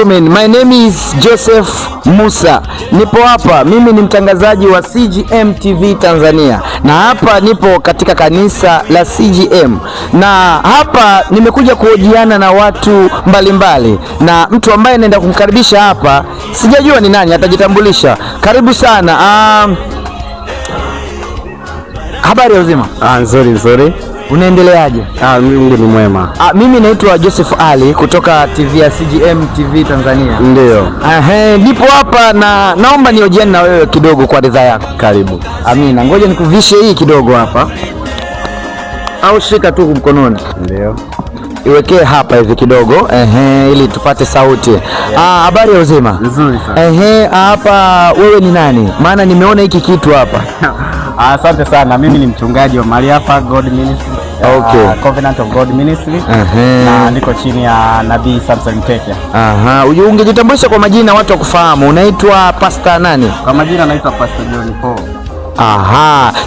My name is Joseph Musa. Nipo hapa, mimi ni mtangazaji wa CGM TV Tanzania, na hapa nipo katika kanisa la CGM, na hapa nimekuja kuhojiana na watu mbalimbali, na mtu ambaye naenda kumkaribisha hapa sijajua ni nani, atajitambulisha. Karibu sana. Habari ya uzima? Nzuri. Unaendeleaje? Mungu ni mwema. Mimi naitwa Joseph Ali kutoka TV ya CGM TV Tanzania. Ndio. Nipo hapa na naomba nihojiane na wewe kidogo kwa ridhaa yako. Karibu. Amina. Ngoja nikuvishe hii kidogo hapa. Au shika tu mkononi. Ndio. Iwekee hapa hivi kidogo. Ili tupate sauti. Habari ya uzima? Nzuri sana. Hapa wewe ni nani? Maana nimeona hiki kitu hapa. Asante sana. Mimi ni mchungaji wa mahali hapa God Ministry. Okay. Covenant of God Ministry. Na niko chini ya Nabii Samson Mtekia. Ungejitambulisha kwa majina watu wakufahamu. Unaitwa Pastor nani? Kwa majina naitwa Pastor John Paul.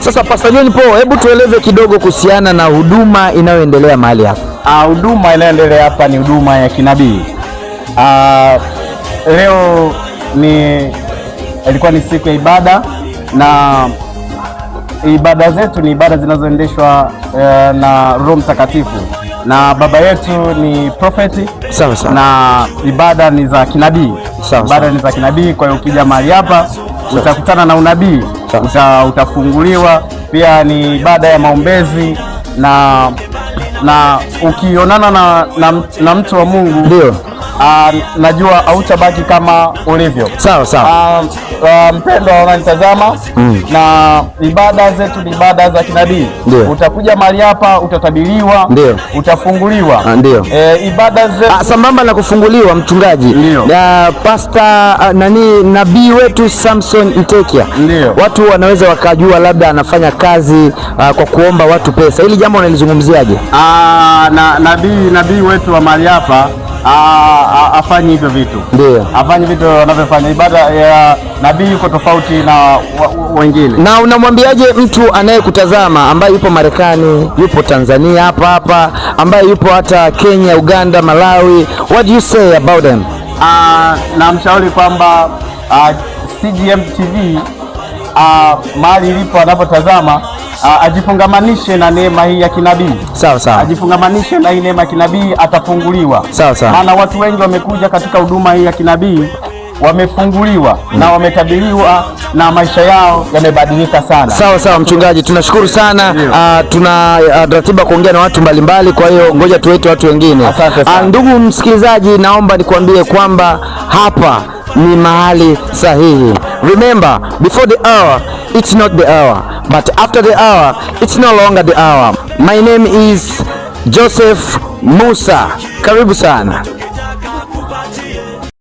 Sasa Pastor John Paul, hebu tueleze kidogo kuhusiana na huduma inayoendelea mahali hapa. Huduma inayoendelea hapa ni huduma ya kinabii. Leo ilikuwa ni siku ya ibada, na ibada zetu ni ibada zinazoendeshwa na Roho Mtakatifu, na baba yetu ni prophet. Sawa sawa. Na ibada ni za kinabii. Ibada ni za kinabii. Kwa hiyo ukija mahali hapa utakutana na unabii, utafunguliwa. Pia ni ibada ya maombezi, na ukionana na mtu wa Mungu, ndio najua hautabaki kama ulivyo. Sawa. Mpendwa unanitazama, na ibada zetu ni ibada za kinabii. Utakuja mahali hapa utatabiriwa, utafunguliwa. Ibada zetu sambamba na kufunguliwa, mchungaji, Pastor nabii wetu Samson Mtekia, watu wanaweza wakajua labda anafanya kazi kwa kuomba watu pesa. Hili jambo unalizungumziaje? Nabii wetu wa mahali hapa afanye hivyo vitu. Afanye vitu anavyofanya. Ibada ya nabii yuko tofauti na wengine. Na unamwambiaje mtu anayekutazama ambaye yupo Marekani, yupo Tanzania hapa, ambaye yupo hata Kenya, Uganda, Malawi? What do you say about them? Namshauri kwamba CGM TV mahali ilipo anapotazama, ajifungamanishe na neema hii ya kinabii. Sawa. Ajifungamanishe na hii neema ya kinabii, atafunguliwa. Sawa. Maana watu wengi wamekuja katika huduma hii ya kinabii, wamefunguliwa na wametabiriwa, na maisha yao yamebadilika sana. Sawa mchungaji, tunashukuru sana. Tuna ratiba kuongea na watu mbalimbali, kwa hiyo ngoja tuwete watu wengine. Ndugu msikilizaji, naomba nikwambie kwamba hapa ni mahali sahihi. Remember, before the hour, it's not the hour, but after the hour, it's no longer the hour. My name is Joseph Musa. Karibu sana.